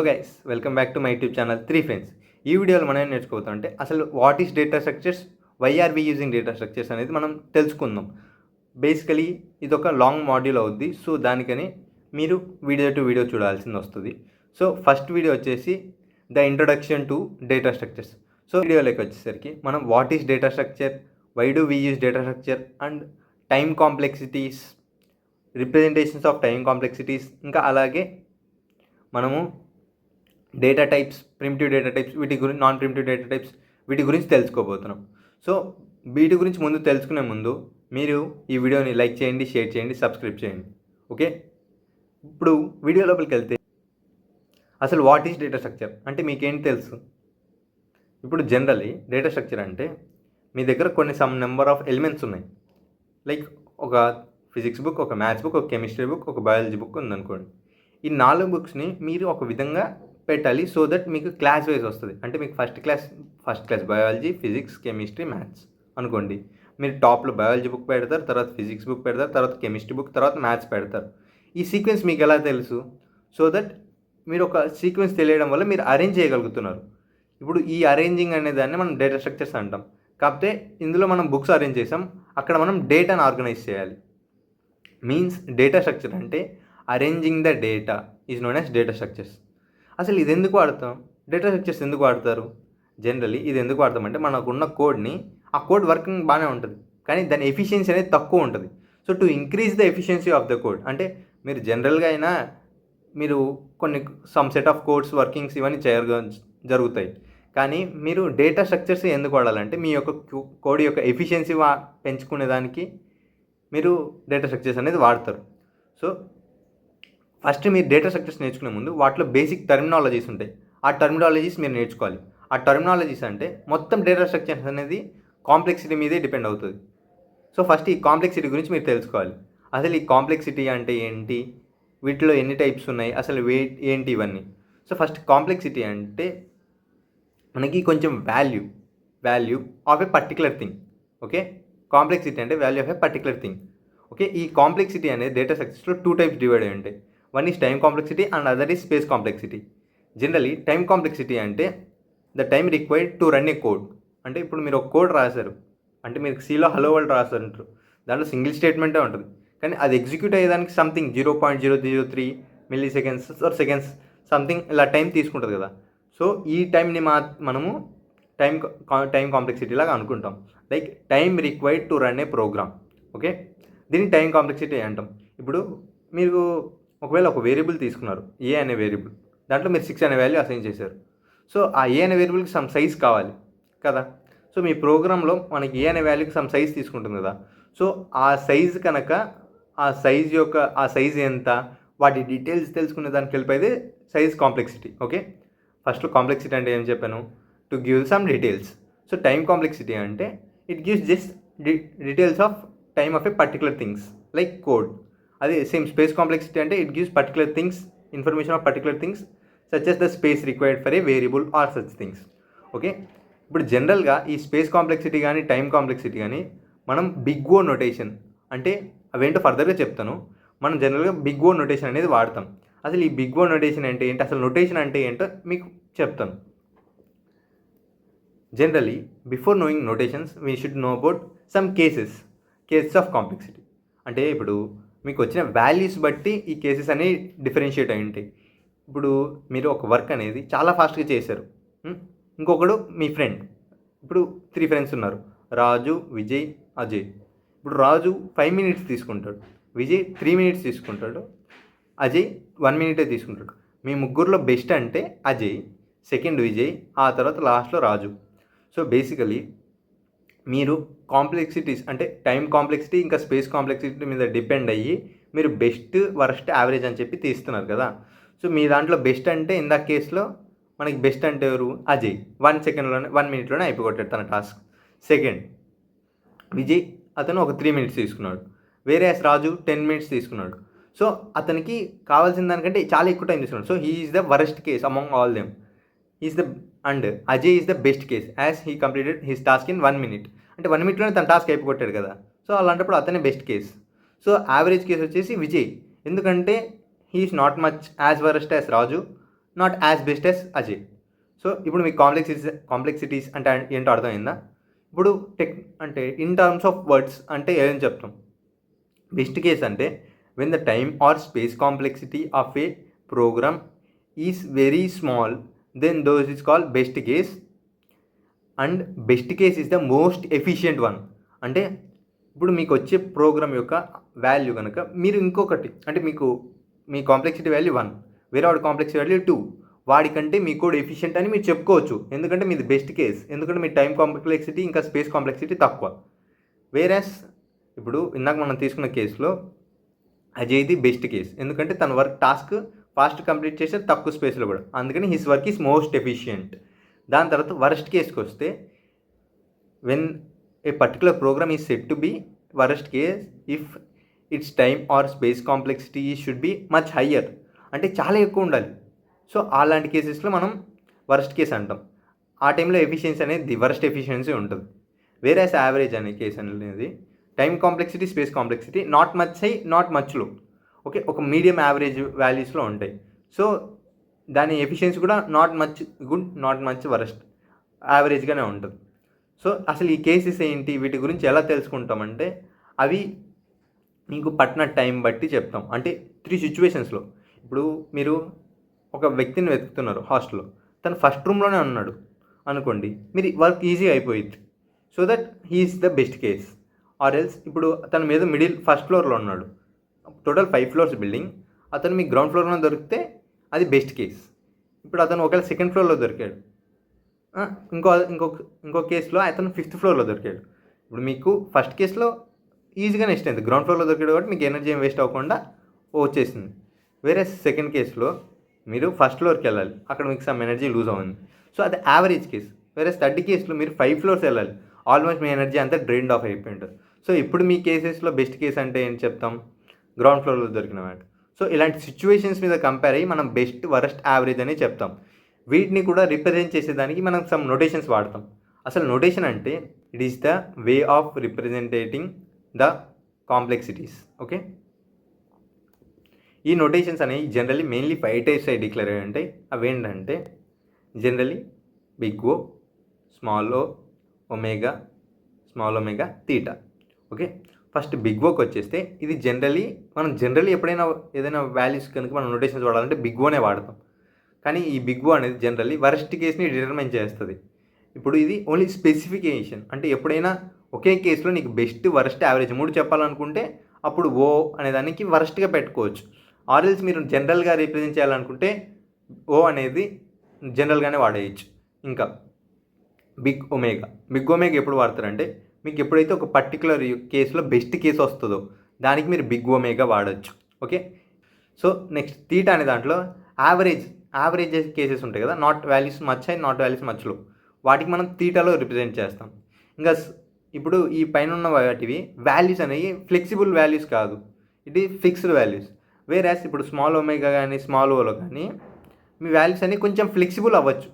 Guys, welcome back to my YouTube channel 3 friends. ఈ వీడియోలో మనం ఏం నేర్చుకోబోతామంటే అసలు what is data structures, why are we using data structures అనేది మనం తెలుసుకుందాం. బేసికలీ ఇదొక లాంగ్ మాడ్యూల్ అవుద్ది. సో దానికని మీరు వీడియో టు వీడియో చూడాల్సింది వస్తుంది. సో ఫస్ట్ వీడియో వచ్చేసి the introduction to data structures. So వీడియోలోకి వచ్చేసరికి మనం what is data structure, why do we use data structure and time complexities, representations of time complexities, ఇంకా అలాగే మనము data types, primitive data types, వీటి గురించి non primitive data types, వీటి గురించి తెలుసుకోబోతున్నాం. సో వీటి గురించి ముందు తెలుసుకునే ముందు మీరు ఈ వీడియోని లైక్ చేయండి, షేర్ చేయండి, సబ్స్క్రైబ్ చేయండి. ఓకే, ఇప్పుడు వీడియో లోపలికి వెళ్తే అసలు వాట్ ఈస్ డేటా స్ట్రక్చర్ అంటే మీకేంటి తెలుసు? ఇప్పుడు జనరల్లీ డేటా స్ట్రక్చర్ అంటే మీ దగ్గర కొన్ని సమ్ నెంబర్ ఆఫ్ ఎలిమెంట్స్ ఉన్నాయి. లైక్ ఒక ఫిజిక్స్ బుక్, ఒక మ్యాథ్స్ బుక్, ఒక కెమిస్ట్రీ బుక్, ఒక బయాలజీ బుక్ ఉందనుకోండి. ఈ 4 బుక్స్ని మీరు ఒక విధంగా పెట్టాలి సో దట్ మీకు క్లాస్ వైజ్ వస్తుంది. అంటే మీకు first class biology, physics, chemistry, maths అనుకోండి. మీరు టాప్లో బయాలజీ బుక్ పెడతారు, తర్వాత ఫిజిక్స్ బుక్ పెడతారు, తర్వాత కెమిస్ట్రీ బుక్, తర్వాత మ్యాథ్స్ పెడతారు. ఈ సీక్వెన్స్ మీకు ఎలా తెలుసు? సో దట్ మీరు ఒక సీక్వెన్స్ తెలియడం వల్ల మీరు అరేంజ్ చేయగలుగుతున్నారు. ఇప్పుడు ఈ అరేంజింగ్ అనే దాన్ని మనం డేటా స్ట్రక్చర్స్ అంటాం. కాకపోతే ఇందులో మనం బుక్స్ అరేంజ్ చేసాం, అక్కడ మనం డేటాను ఆర్గనైజ్ చేయాలి. మీన్స్ డేటా స్ట్రక్చర్ అంటే arranging the data is known as data structures. అసలు ఇది ఎందుకు వాడతాం? డేటా స్ట్రక్చర్స్ ఎందుకు వాడతారు? జనరలీ ఇది ఎందుకు వాడతామంటే మనకున్న కోడ్ని, ఆ కోడ్ వర్కింగ్ బాగానే ఉంటుంది కానీ దాని ఎఫిషియన్సీ అనేది తక్కువ ఉంటుంది. So to increase the efficiency of the code, అంటే మీరు జనరల్గా అయినా మీరు కొన్ని some set of codes workings ఇవన్నీ జరుగుతాయి. కానీ మీరు డేటా స్ట్రక్చర్స్ ఎందుకు వాడాలంటే మీ యొక్క కోడ్ యొక్క ఎఫిషియన్సీ పెంచుకునేదానికి మీరు డేటా స్ట్రక్చర్స్ అనేది వాడతారు. సో ఫస్ట్ మీరు డేటా స్ట్రక్చర్స్ నేర్చుకునే ముందు వాటిలో బేసిక్ టర్మినాలజీస్ ఉంటాయి. ఆ టర్మినాలజీస్ మీరు నేర్చుకోవాలి. ఆ టర్మినాలజీస్ అంటే మొత్తం డేటా స్ట్రక్చర్స్ అనేది కాంప్లెక్సిటీ మీదే డిపెండ్ అవుతుంది. సో ఫస్ట్ ఈ కాంప్లెక్సిటీ గురించి మీరు తెలుసుకోవాలి. అసలు ఈ కాంప్లెక్సిటీ అంటే ఏంటి, వీటిలో ఎన్ని టైప్స్ ఉన్నాయి, అసలు ఏంటి ఇవన్నీ. సో ఫస్ట్ కాంప్లెక్సిటీ అంటే మనకి కొంచెం value of a particular thing. Okay, complexity అంటే value of a particular thing. Okay, ఈ కాంప్లెక్సిటీ అనేది డేటా స్ట్రక్చర్స్లో 2 టైప్స్ డివైడ్ అయి ఉంటాయి. One is time complexity and other is space complexity. Generally time complexity అంటే the time required to run a code. అంటే ఇప్పుడు మీరు ఒక కోడ్ రాశారు, అంటే మీరు సిలో హలో వరల్డ్ రాశారంటారు, దాంట్లో సింగిల్ స్టేట్మెంటే ఉంటుంది కానీ అది ఎగ్జిక్యూట్ అయ్యేదానికి something 0.003 milliseconds or seconds something ఇలా టైం తీసుకుంటుంది కదా. సో ఈ టైంని మనము టైం కాంప్లెక్సిటీ లాగా అనుకుంటాం. Like time required to run a program. Okay, దీన్ని టైం కాంప్లెక్సిటీ అంటాం. ఇప్పుడు మీరు ఒకవేళ ఒక వేరియబుల్ తీసుకున్నారు, ఏ అనే వేరియబుల్, దాంట్లో మీరు 6 అనే వాల్యూ అసైన్ చేశారు. సో ఆ ఏ అనే వేరియబుల్కి సమ్ సైజ్ కావాలి కదా. సో మీ ప్రోగ్రాంలో మనకి ఏ అనే వాల్యూకి సమ్ సైజ్ తీసుకుంటుంది కదా. సో ఆ సైజ్ కనుక ఆ సైజ్ ఎంత, వాటి డీటెయిల్స్ తెలుసుకునే దానికి వెళ్ళిపోయేది సైజ్ కాంప్లెక్సిటీ. ఓకే, ఫస్ట్లో కాంప్లెక్సిటీ అంటే ఏం చెప్పాను? To give some details. So time complexity అంటే it gives just details of time of a particular things like code. అదే సేమ్ స్పేస్ కాంప్లెక్సిటీ అంటే it gives particular things, information of particular things such as the space required for a variable or such things. Okay, ఇప్పుడు జనరల్గా ఈ space complexity కానీ time complexity కానీ మనం big ఓ notation, అంటే అవేంటో ఫర్దర్గా చెప్తాను. మనం జనరల్గా బిగ్ ఓ నొటేషన్ అనేది వాడతాం. అసలు ఈ బిగ్ ఓ నొటేషన్ అంటే ఏంటి, అసలు నొటేషన్ అంటే ఏంటో మీకు చెప్తాను. Generally before knowing notations we should know about some cases of complexity. అంటే ఇప్పుడు మీకు వచ్చిన వాల్యూస్ బట్టి ఈ కేసెస్ అనేవి డిఫరెన్షియేట్ అయి ఉంటాయి. ఇప్పుడు మీరు ఒక వర్క్ అనేది చాలా ఫాస్ట్గా చేశారు, ఇంకొకడు మీ ఫ్రెండ్. ఇప్పుడు 3 ఫ్రెండ్స్ ఉన్నారు, రాజు, విజయ్, అజయ్. ఇప్పుడు రాజు 5 మినిట్స్ తీసుకుంటాడు, విజయ్ 3 మినిట్స్ తీసుకుంటాడు, అజయ్ 1 మినిటే తీసుకుంటాడు. మీ ముగ్గురులో బెస్ట్ అంటే అజయ్, సెకండ్ విజయ్, ఆ తర్వాత లాస్ట్లో రాజు. సో బేసికలీ మీరు కాంప్లెక్సిటీస్ అంటే టైం కాంప్లెక్సిటీ ఇంకా స్పేస్ కాంప్లెక్సిటీ మీద డిపెండ్ అయ్యి మీరు బెస్ట్, వరస్ట్, యావరేజ్ అని చెప్పి తీస్తున్నారు కదా. సో మీ దాంట్లో బెస్ట్ అంటే ఇందాక కేసులో మనకి బెస్ట్ అంటే ఎవరు? అజయ్ 1 మినిట్లోనే అయిపోగొట్టాడు తన టాస్క్. సెకండ్ విజయ్, అతను ఒక 3 మినిట్స్ తీసుకున్నాడు. వేరే రాజు 10 మినిట్స్ తీసుకున్నాడు. సో అతనికి కావాల్సిన దానికంటే చాలా ఎక్కువ టైం తీసుకున్నాడు. So he is the worst case among all them. And Ajay is the best case as he completed his task in 1 minute. అంటే 1 మినిట్లోనే తన టాస్క్ అయిపోగొట్టాడు కదా. సో అలాంటప్పుడు అతనే best case. So average case వచ్చేసి విజయ్, ఎందుకంటే he is not much as worst as Raju, not as best as Ajay. So ఇప్పుడు మీకు complexities అంటే ఏంటో అర్థమైందా? ఇప్పుడు అంటే ఇన్ టర్మ్స్ ఆఫ్ వర్డ్స్ అంటే ఏం చెప్తాం? బెస్ట్ కేస్ అంటే when the time or space complexity of a program is very small, then those is called best case. And best case is the most efficient one. అంటే ఇప్పుడు మీకు వచ్చే programme యొక్క value కనుక మీరు ఇంకొకటి అంటే మీ కాంప్లెక్సిటీ వాల్యూ 1, వేరే వాడి కాంప్లెక్సిటీ వాల్యూ 2, వాడికంటే మీ కోడ్ ఎఫిషియంట్ అని మీరు చెప్పుకోవచ్చు. ఎందుకంటే మీది బెస్ట్ కేస్, ఎందుకంటే మీ టైం కాంప్లెక్సిటీ ఇంకా స్పేస్ కాంప్లెక్సిటీ తక్కువ. వేరేస్ ఇప్పుడు ఇందాక మనం తీసుకున్న కేసులో అజయ్ది బెస్ట్ కేస్, ఎందుకంటే తన టాస్క్ ఫాస్ట్ కంప్లీట్ చేస్తే తక్కువ స్పేస్లో కూడా, అందుకని his work is most efficient. దాని తర్వాత వరస్ట్ కేస్కి వస్తే when a particular program is set to be worst case if its time or space complexity should be much higher, అంటే చాలా ఎక్కువ ఉండాలి. సో అలాంటి కేసెస్లో మనం వరస్ట్ కేస్ అంటాం. ఆ టైంలో ఎఫిషియన్సీ అనేది వరస్ట్ ఎఫిషియన్సీ ఉంటుంది. వేరే యావరేజ్ అనే కేసు అనేది time complexity space complexity not much high not much low, okay, ఒక మీడియం యావరేజ్ వాల్యూస్లో ఉంటాయి. సో దాని ఎఫిషియన్సీ కూడా not much good not much worst, యావరేజ్గానే ఉంటుంది. సో అసలు ఈ కేసెస్ ఏంటి, వీటి గురించి ఎలా తెలుసుకుంటామంటే అవి మీకు పట్టిన టైం బట్టి చెప్తాం. అంటే 3 సిచ్యువేషన్స్లో ఇప్పుడు మీరు ఒక వ్యక్తిని వెతుకుతున్నారు హాస్టల్లో, తను ఫస్ట్ రూమ్లోనే ఉన్నాడు అనుకోండి, మీరు వర్క్ ఈజీ అయిపోయింది. So that he is the best case. Or else ఇప్పుడు తన మీద ఫస్ట్ ఫ్లోర్లో ఉన్నాడు, టోటల్ 5 ఫ్లోర్స్ బిల్డింగ్, అతను మీకు గ్రౌండ్ ఫ్లోర్లో దొరికితే అది బెస్ట్ కేస్. ఇప్పుడు అతను ఒకవేళ సెకండ్ ఫ్లోర్లో దొరికాడు, ఇంకో కేసులో అతను 5th ఫ్లోర్లో దొరికాడు. ఇప్పుడు మీకు ఫస్ట్ కేసులో ఈజీగా నెక్స్ట్ అయింది, గ్రౌండ్ ఫ్లోర్లో దొరికాడు కాబట్టి మీకు ఎనర్జీ ఏం వేస్ట్ అవ్వకుండా వచ్చేసింది. వేరే సెకండ్ కేసులో మీరు ఫస్ట్ ఫ్లోర్కి వెళ్ళాలి, అక్కడ మీకు సమ్ ఎనర్జీ లూజ్ అవ్వండి. సో అది యావరేజ్ కేసు. వేరే థర్డ్ కేసులో మీరు 5 ఫ్లోర్స్ వెళ్ళాలి, ఆల్మోస్ట్ మీ ఎనర్జీ అంతా డ్రైన్డ్ ఆఫ్ అయిపోయి ఉంటుంది. సో ఇప్పుడు మీ కేసెస్లో బెస్ట్ కేస్ అంటే ఏం చెప్తాం? గ్రౌండ్ ఫ్లోర్లో దొరికిన మాట. సో ఇలాంటి సిచ్యువేషన్స్ మీద కంపేర్ అయ్యి మనం బెస్ట్ వరస్ట్ యావరేజ్ అని చెప్తాం. వీటిని కూడా రిప్రజెంట్ చేసేదానికి మనం సమ్ నోటేషన్స్ వాడతాం. అసలు నోటేషన్ అంటే it is the way of representing the complexities. Okay, ఈ నోటేషన్స్ అనేవి జనరల్లీ మెయిన్లీ 5 టైప్స్ అయి డిక్లేర్ అయ్యి ఉంటాయి. అవి ఏంటంటే generally big O, small O, omega, small omega, theta. Okay, first big ఓకి వచ్చేస్తే ఇది జనరల్లీ ఎప్పుడైనా ఏదైనా వాల్యూస్ కనుక మనం నోటేషన్స్ వాడాలంటే బిగ్ ఓనే వాడతాం. కానీ ఈ బిగ్ ఓ అనేది జనరల్లీ వరస్ట్ కేస్ని డిటర్మైన్ చేస్తుంది. ఇప్పుడు ఇది ఓన్లీ స్పెసిఫికేషన్, అంటే ఎప్పుడైనా ఒకే కేసులో నీకు బెస్ట్ వరస్ట్ యావరేజ్ 3 చెప్పాలనుకుంటే అప్పుడు ఓ అనే దానికి వరస్ట్గా పెట్టుకోవచ్చు. ఆర్ఎల్స్ మీరు జనరల్గా రిప్రజెంట్ చేయాలనుకుంటే ఓ అనేది జనరల్గానే వాడేయచ్చు. ఇంకా బిగ్ ఒమేగా ఎప్పుడు వాడతారంటే మీకు ఎప్పుడైతే ఒక పర్టికులర్ కేసులో బెస్ట్ కేసు వస్తుందో దానికి మీరు బిగ్ ఒమేగా వాడచ్చు. ఓకే, సో నెక్స్ట్ తీటా అనే దాంట్లో యావరేజ్ కేసెస్ ఉంటాయి కదా, not values much high not values much లో, వాటికి మనం తీటాలో రిప్రజెంట్ చేస్తాం. ఇంకా ఇప్పుడు ఈ పైన ఉన్న వాటివి వాల్యూస్ అనేవి ఫ్లెక్సిబుల్ వాల్యూస్ కాదు, ఇది ఫిక్స్డ్ వాల్యూస్. వేరేస్ ఇప్పుడు స్మాల్ ఒమేగా కానీ స్మాల్ ఓలో కానీ మీ వాల్యూస్ అనేవి కొంచెం ఫ్లెక్సిబుల్ అవ్వచ్చు,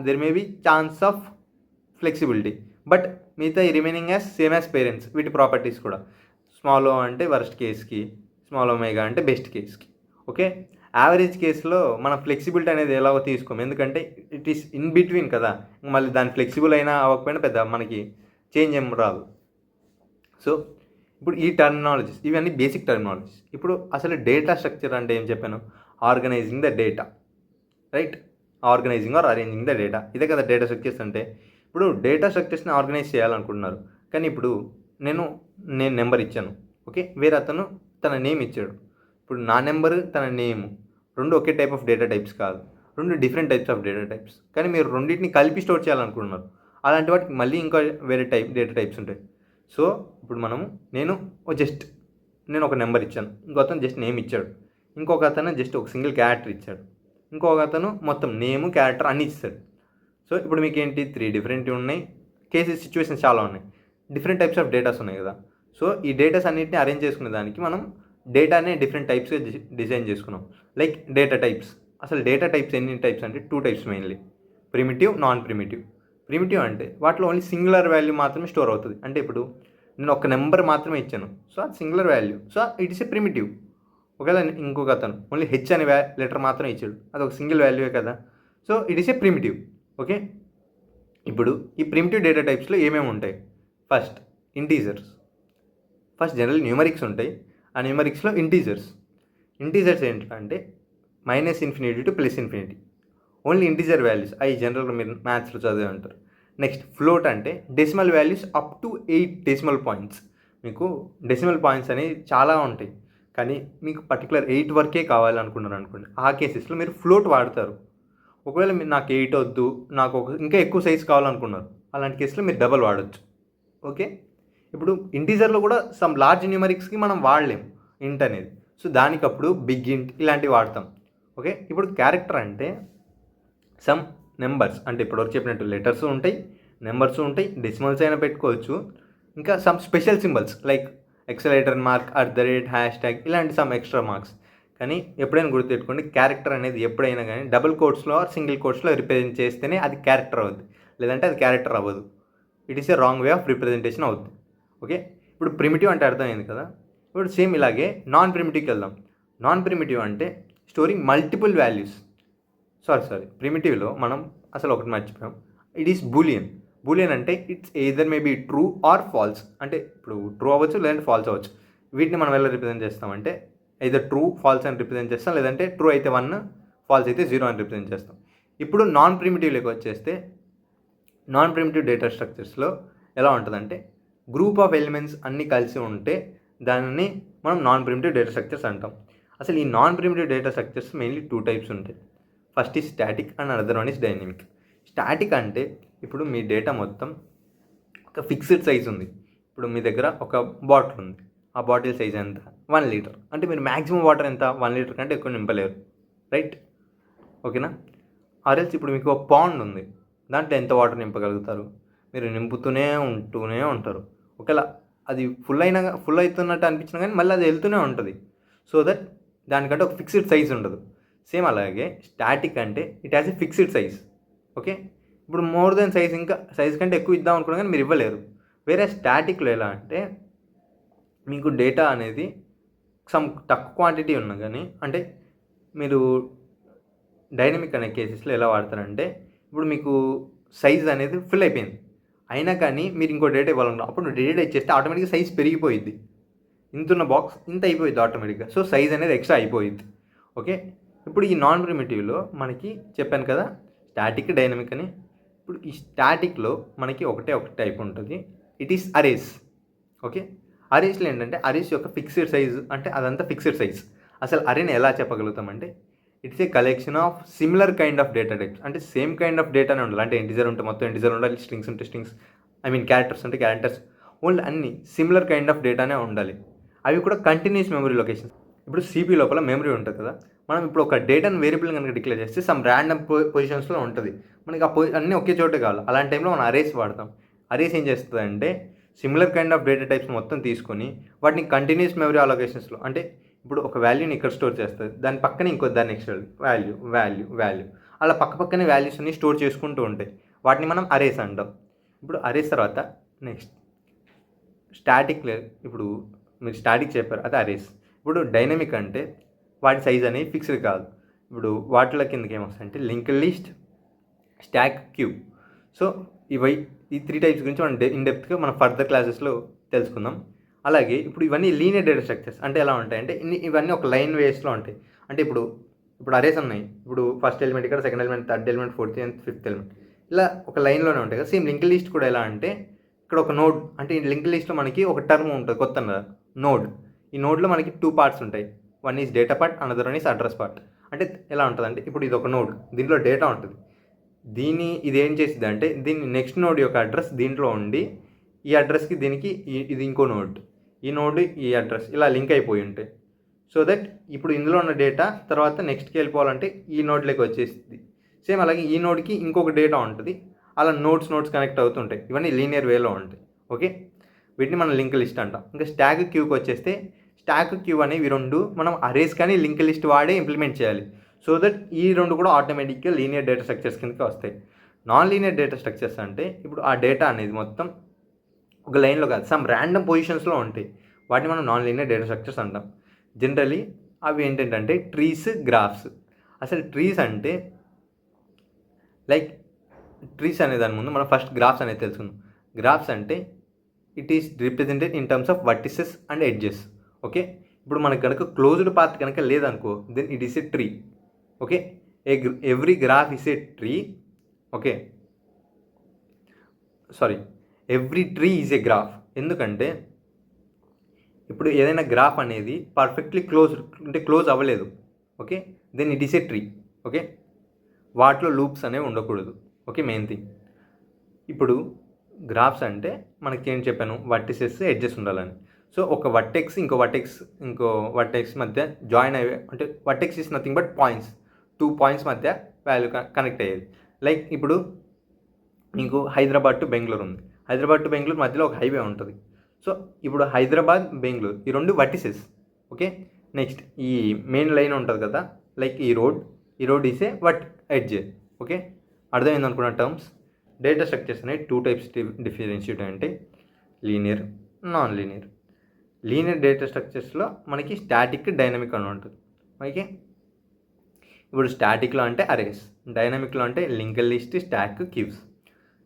there may be chance of flexibility, but మిగతా remaining as same as parents. వీటి ప్రాపర్టీస్ కూడా స్మాల్ ఓ అంటే వరస్ట్ కేస్కి, స్మాల్ ఒమేగా అంటే బెస్ట్ కేస్కి. ఓకే, యావరేజ్ కేసులో మనం ఫ్లెక్సిబిలిటీ అనేది ఎలాగో తీసుకోము, ఎందుకంటే ఇట్ ఈస్ ఇన్ బిట్వీన్ కదా, మళ్ళీ దాని ఫ్లెక్సిబుల్ అయినా అవ్వకపోయినా పెద్ద మనకి చేంజ్ ఏం రాదు. సో ఇప్పుడు ఈ టర్మినాలజీస్ ఇవన్నీ బేసిక్ టర్మినాలజీస్. ఇప్పుడు అసలు డేటా స్ట్రక్చర్ అంటే ఏం చెప్పాను? Organizing the data, right? Organizing or arranging the data, ఇదే కదా డేటా స్ట్రక్చర్స్ అంటే. ఇప్పుడు డేటా స్ట్రక్చర్స్ని ఆర్గనైజ్ చేయాలనుకుంటున్నారు, కానీ ఇప్పుడు నేను నెంబర్ ఇచ్చాను, ఓకే, వేరే అతను తన నేమ్ ఇచ్చాడు. ఇప్పుడు నా నెంబరు తన నేము రెండు ఒకే టైప్ ఆఫ్ డేటా టైప్స్ కాదు, రెండు different types of data types. కానీ మీరు రెండింటిని కలిపి స్టోర్ చేయాలనుకుంటున్నారు, అలాంటి వాటికి మళ్ళీ ఇంకా వేరే డేటా టైప్స్ ఉంటాయి. సో ఇప్పుడు నేను ఒక నెంబర్ ఇచ్చాను, ఇంకో అతను జస్ట్ నేమ్ ఇచ్చాడు, ఇంకొక అతను జస్ట్ ఒక సింగిల్ క్యారెక్టర్ ఇచ్చాడు, ఇంకొక అతను మొత్తం నేము క్యారెక్టర్ అన్నీ ఇస్తాడు. సో ఇప్పుడు మీకు ఏంటి 3 డిఫరెంట్ ఉన్నాయి, కేసెస్ సిచ్యువేషన్స్ చాలా ఉన్నాయి, డిఫరెంట్ టైప్స్ ఆఫ్ డేటాస్ ఉన్నాయి కదా. సో ఈ డేటాస్ అన్నింటినీ అరేంజ్ చేసుకునే దానికి మనం డేటానే డిఫరెంట్ టైప్స్గా డిజైన్ చేసుకున్నాం. Like data types. అసలు డేటా టైప్స్ ఎన్ని టైప్స్ అంటే 2 types mainly, primitive, non primitive. Primitive అంటే వాటిలో ఓన్లీ సింగులర్ వాల్యూ మాత్రమే స్టోర్ అవుతుంది. అంటే ఇప్పుడు నేను ఒక నెంబర్ మాత్రమే ఇచ్చాను, సో అది singular value, so it is a primitive. ఒకవేళ ఇంకొక అతను ఓన్లీ హెచ్ అనే లెటర్ మాత్రం ఇచ్చాడు, అది ఒక సింగిల్ వాల్యూవే కదా. So it is a primitive. Okay, ఇప్పుడు ఈ ప్రిమిటివ్ డేటా టైప్స్లో ఏమేమి ఉంటాయి? First integers. First general numerics ఉంటాయి, ఆ న్యూమరిక్స్లో ఇంటీజర్స్ ఏంటంటే -∞ to +∞, ఓన్లీ ఇంటీజర్ వాల్యూస్. అవి జనరల్గా మీరు మ్యాథ్స్లో చదివే ఉంటారు. నెక్స్ట్ ఫ్లోట్ అంటే decimal values up to 8 decimal points. మీకు డెసిమల్ పాయింట్స్ అనేవి చాలా ఉంటాయి, కానీ మీకు పర్టికులర్ 8 వరకే కావాలనుకున్నారు అనుకోండి, ఆ కేసెస్లో మీరు ఫ్లోట్ వాడతారు. ఒకవేళ మీరు నాకు 8 వద్దు, నాకు ఇంకా ఎక్కువ సైజ్ కావాలనుకున్నారు, అలాంటి కేసులో మీరు డబల్ వాడచ్చు. ఓకే, ఇప్పుడు ఇంటీజర్లో కూడా సమ్ లార్జ్ న్యూమరిక్స్కి మనం వాడలేము ఇంట్ అనేది. సో దానికప్పుడు బిగ్ ఇంట్ ఇలాంటివి వాడతాం. ఓకే, ఇప్పుడు క్యారెక్టర్ అంటే సమ్ నెంబర్స్, అంటే ఇప్పటివరకు చెప్పినట్టు లెటర్స్ ఉంటాయి, నెంబర్స్ ఉంటాయి, డెసిమల్స్ అయినా పెట్టుకోవచ్చు, ఇంకా సమ్ స్పెషల్ సింబల్స్ లైక్ ఎక్సలేటర్ మార్క్, @, ఇలాంటి సమ్ ఎక్స్ట్రా మార్క్స్. కానీ ఎప్పుడైనా గుర్తుపెట్టుకోండి, క్యారెక్టర్ అనేది ఎప్పుడైనా కానీ డబుల్ కోట్స్లో ఆర్ సింగిల్ కోట్స్లో రిప్రజెంట్ చేస్తేనే అది క్యారెక్టర్ అవుద్ది, లేదంటే అది క్యారెక్టర్ అవ్వదు. It is a wrong way of representation అవుద్ది. ఓకే, ఇప్పుడు ప్రిమిటివ్ అంటే అర్థమైంది కదా. ఇప్పుడు సేమ్ ఇలాగే నాన్ ప్రిమిటివ్కి వెళ్దాం. నాన్ ప్రిమిటివ్ అంటే స్టోరింగ్ మల్టిపుల్ వాల్యూస్. సారీ ప్రిమిటివ్లో మనం అసలు ఒకటి మర్చిపోయాం, ఇట్ ఈస్ బూలియన్. బూలియన్ అంటే it's either maybe true or false. అంటే ఇప్పుడు ట్రూ అవ్వచ్చు, లేదంటే ఫాల్స్ అవ్వచ్చు. వీటిని మనం ఎలా రిప్రజెంట్ చేస్తామంటే ఎయిదర్ ట్రూ ఫాల్స్ అని రిప్రజెంట్ చేస్తాం, లేదంటే ట్రూ అయితే 1, ఫాల్స్ అయితే 0 అని రిప్రజెంట్ చేస్తాం. ఇప్పుడు నాన్ ప్రిమిటివ్లోకి వచ్చేస్తే నాన్ ప్రిమిటివ్ డేటా స్ట్రక్చర్స్లో ఎలా ఉంటుందంటే గ్రూప్ ఆఫ్ ఎలిమెంట్స్ అన్నీ కలిసి ఉంటే దానిని మనం నాన్ ప్రిమిటివ్ డేటా స్ట్రక్చర్స్ అంటాం. అసలు ఈ non primitive data structures mainly 2 types ఉంటాయి. First is static and another one is dynamic. Static అంటే ఇప్పుడు మీ డేటా మొత్తం ఒక ఫిక్స్డ్ సైజ్ ఉంది. ఇప్పుడు మీ దగ్గర ఒక బాటిల్ ఉంది, ఆ బాటిల్ సైజ్ ఎంత? 1 లీటర్. అంటే మీరు మ్యాక్సిమం వాటర్ ఎంత? 1 లీటర్ కంటే ఎక్కువ నింపలేరు, రైట్? ఓకేనా? ఆర్ఎల్స్ ఇప్పుడు మీకు ఒక పాండ్ ఉంది, దాంట్లో ఎంత వాటర్ నింపగలుగుతారు? మీరు నింపుతూనే ఉంటారు. ఒకవేళ అది ఫుల్ అవుతున్నట్టు అనిపించినా కానీ మళ్ళీ అది వెళ్తూనే ఉంటుంది. సో దట్ దానికంటే ఒక ఫిక్స్డ్ సైజ్ ఉండదు. సేమ్ అలాగే స్టాటిక్ అంటే it has a fixed size. Okay, ఇప్పుడు మోర్ దెన్ సైజ్, ఇంకా సైజ్ కంటే ఎక్కువ ఇద్దాం అనుకున్నా కానీ మీరు ఇవ్వలేరు. వేరే స్టాటిక్లో ఎలా అంటే మీకు డేటా అనేది సమ్ తక్కువ క్వాంటిటీ ఉన్నా కానీ, అంటే మీరు డైనమిక్ అనే కేసెస్లో ఎలా వాడతారంటే ఇప్పుడు మీకు సైజ్ అనేది ఫుల్ అయిపోయింది, అయినా కానీ మీరు ఇంకో డేటా ఇవ్వాలనుకున్నా, అప్పుడు డేటా ఇచ్చేస్తే ఆటోమేటిక్గా సైజ్ పెరిగిపోయిద్ది. ఇంతున్న బాక్స్ ఇంత అయిపోయింది ఆటోమేటిక్గా. సో సైజ్ అనేది ఎక్స్ట్రా అయిపోయింది. ఓకే, ఇప్పుడు ఈ నాన్ ప్రిమిటివ్లో మనకి చెప్పాను కదా స్టాటిక్, డైనమిక్ అని. ఇప్పుడు ఈ స్టాటిక్లో మనకి ఒకటే టైప్ ఉంటుంది, ఇట్ ఈస్ అరేస్. ఓకే, అరేస్లో ఏంటంటే అరేస్ యొక్క ఫిక్స్డ్ సైజ్, అంటే అదంతా ఫిక్స్డ్ సైజ్. అసలు అరేని ఎలా చెప్పగలుగుతామంటే it's a collection of similar kind of data types. అంటే సేమ్ కైండ్ ఆఫ్ డేటానే ఉండాలి. అంటే ఇంటిజర్ ఉంటే మొత్తం ఇంటిజర్ ఉండాలి, స్ట్రింగ్స్ ఉంటే స్ట్రింగ్స్, క్యారెక్టర్స్ ఉంటే క్యారెక్టర్స్, ఓన్లీ అన్ని సిమిలర్ కైండ్ ఆఫ్ డేటానే ఉండాలి. అవి కూడా కంటిన్యూస్ మెమరీ లొకేషన్స్. ఇప్పుడు సిపి లోపల మెమరీ ఉంటుంది కదా, మనం ఇప్పుడు ఒక డేటాను వేరియబుల్ కనుక డిక్లేర్ చేస్తే సమ్ ర్యాండమ్ పొజిషన్స్లో ఉంటుంది, మనకి అన్నీ ఒకే చోటే కావాలి. అలాంటి టైంలో మనం అరేస్ వాడతాం. అరేస్ ఏం చేస్తుంది అంటే similar kind of data types మొత్తం తీసుకొని వాటిని కంటిన్యూస్ మెమరీ అలొకేషన్స్లో, అంటే ఇప్పుడు ఒక వాల్యూని ఇక్కడ స్టోర్ చేస్తుంది, దాని పక్కనే ఇంకో దాన్ని నెక్స్ట్ వాల్యూ అలా పక్కనే వాల్యూస్ అన్ని స్టోర్ చేసుకుంటూ ఉంటాయి. వాటిని మనం అరేస్ అంటాం. ఇప్పుడు అరేస్ తర్వాత నెక్స్ట్ స్టాటిక్. ఇప్పుడు మీరు స్టాటిక్ చెప్పారు, అది అరేస్. ఇప్పుడు డైనమిక్ అంటే వాటి సైజ్ అనేది ఫిక్స్డ్ కాదు. ఇప్పుడు వాటిలో కిందకి ఏమొస్తాయంటే link list, stack, queue. So ఈ 3 టైప్స్ గురించి మనం ఇన్డెప్త్గా మనం ఫర్దర్ క్లాసెస్లో తెలుసుకుందాం. అలాగే ఇప్పుడు ఇవన్నీ లీనియర్ డేటా స్ట్రక్చర్స్ అంటే ఎలా ఉంటాయంటే ఇవన్నీ ఒక లైన్ వేస్లో ఉంటాయి. అంటే ఇప్పుడు అరేస్ ఉన్నాయి, ఇప్పుడు ఫస్ట్ ఎలిమెంట్ ఇక్కడ, second element, third element, fourth and fifth element, ఇలా ఒక లైన్లోనే ఉంటాయి కదా. సేమ్ లింక్ లిస్ట్ కూడా ఎలా అంటే ఇక్కడ ఒక నోడ్, అంటే ఈ లింక్ లిస్ట్లో మనకి ఒక టర్మ్ ఉంటుంది కొత్త నోడ్. ఈ నోడ్లో మనకి 2 పార్ట్స్ ఉంటాయి, one is data part, another one is address part. అంటే ఎలా ఉంటుంది అంటే ఇప్పుడు ఇది ఒక నోడ్, దీంట్లో డేటా ఉంటుంది, ఇది ఏం చేసింది అంటే దీన్ని నెక్స్ట్ నోడ్ యొక్క అడ్రస్ దీంట్లో ఉండి ఈ అడ్రస్కి దీనికి ఇది ఇంకో నోడ్, ఈ నోడ్ ఈ అడ్రస్ ఇలా లింక్ అయిపోయి ఉంటాయి. సో దట్ ఇప్పుడు ఇందులో ఉన్న డేటా తర్వాత నెక్స్ట్కి వెళ్ళిపోవాలంటే ఈ నోడ్లోకి వచ్చేస్తుంది. సేమ్ అలాగే ఈ నోడ్కి ఇంకొక డేటా ఉంటుంది, అలా నోడ్స్ కనెక్ట్ అవుతుంటాయి. ఇవన్నీ లీనియర్ వేలో ఉంటాయి. ఓకే, వీటిని మనం లింక్ లిస్ట్ అంటాం. ఇంకా స్టాక్ క్యూకి వచ్చేస్తే స్టాక్ క్యూ అనేవి 2 మనం అరేస్ కానీ లింక్ లిస్ట్ వాడే ఇంప్లిమెంట్ చేయాలి. సో దట్ ఈ 2 కూడా ఆటోమేటిక్గా లీనియర్ డేటా స్ట్రక్చర్స్ కిందకి వస్తాయి. నాన్ లీనియర్ డేటా స్ట్రక్చర్స్ అంటే ఇప్పుడు ఆ డేటా అనేది మొత్తం ఒక లైన్లో కాదు, సమ్ ర్యాండమ్ పొజిషన్స్లో ఉంటాయి, వాటిని మనం నాన్ లీనియర్ డేటా స్ట్రక్చర్స్ అంటాం. జనరలీ అవి ఏంటంటే ట్రీస్, గ్రాఫ్స్. అసలు ట్రీస్ అంటే లైక్ ట్రీస్ అనే దాని ముందు మనం ఫస్ట్ గ్రాఫ్స్ అనేది తెలుసుకుందాం. గ్రాఫ్స్ అంటే it is represented in terms of vertices and edges. Okay, ఇప్పుడు మనకు కనుక క్లోజ్డ్ పాత్ కనుక లేదనుకో then it is a tree. Okay, every graph is a tree. Okay, sorry, every tree is a graph. ఎందుకంటే ఇప్పుడు ఏదైనా graph అనేది perfectly close అవ్వలేదు. Okay, then it is a tree. Okay, వాటిలో లూప్స్ అనేవి ఉండకూడదు. Okay, main thing. ఇప్పుడు graphs అంటే మనకి ఏం చెప్పాను, వర్టిసెస్, ఎడ్జెస్ ఉండాలని. సో ఒక వర్టెక్స్ ఇంకో వర్టెక్స్ మధ్య జాయిన్ అయ్యే, అంటే vertex is nothing but points, 2 points మధ్య వాల్యూ కనెక్ట్ అయ్యేది. లైక్ ఇప్పుడు మీకు హైదరాబాద్ టు బెంగళూరు ఉంది. హైదరాబాద్ టు బెంగళూరు మధ్యలో ఒక హైవే ఉంటుంది. సో ఇప్పుడు హైదరాబాద్, బెంగళూరు ఈ 2 వర్టిసెస్. ఓకే, నెక్స్ట్ ఈ మెయిన్ లైన్ ఉంటుంది కదా, లైక్ ఈ road is a edge. Okay, అర్థమైంది అనుకున్న టర్మ్స్. డేటా స్ట్రక్చర్స్ అనేవి 2 టైప్స్ డిఫరెన్షియేట్ అంటే linear, non linear. Linear data స్ట్రక్చర్స్లో మనకి స్టాటిక్, డైనమిక్ అని ఉంటుంది. ఓకే, ఇప్పుడు స్టాటిక్లో అంటే అరేస్, డైనమిక్లో అంటే లింక్డ్ లిస్ట్, స్టాక్, క్యూస్.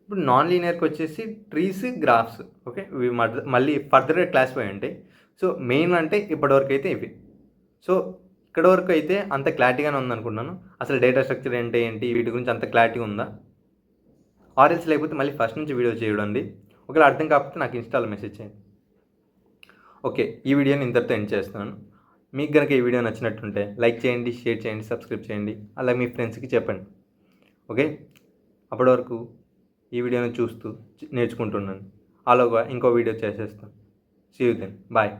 ఇప్పుడు నాన్ లీనియర్కి వచ్చేసి ట్రీస్, గ్రాఫ్స్. ఓకే, ఇవి మళ్ళీ ఫర్దర్గా క్లాసిఫై ఉంటాయి. సో మెయిన్ అంటే ఇప్పటివరకు అయితే ఇవి. సో ఇక్కడ వరకు అయితే అంత క్లారిటీగానే ఉందనుకున్నాను. అసలు డేటా స్ట్రక్చర్ అంటే ఏంటి, వీటి గురించి అంత క్లారిటీ ఉందా, ఆర్ఎల్స్ లేకపోతే మళ్ళీ ఫస్ట్ నుంచి వీడియో చూడండి. ఒకవేళ అర్థం కాకపోతే నాకు ఇన్స్టాలో మెసేజ్ చేయండి. ఓకే, ఈ వీడియోని ఇంతటితో ఎండ్ చేస్తున్నాను. మీకు కనుక ఈ వీడియో నచ్చినట్టుంటే లైక్ చేయండి, షేర్ చేయండి, సబ్స్క్రైబ్ చేయండి, అలాగే మీ ఫ్రెండ్స్కి చెప్పండి. ఓకే, అప్పటి వరకు ఈ వీడియోని చూస్తూ నేర్చుకుంటున్నాను. అలాగా ఇంకో వీడియో చేసేస్తాను. See you then, bye.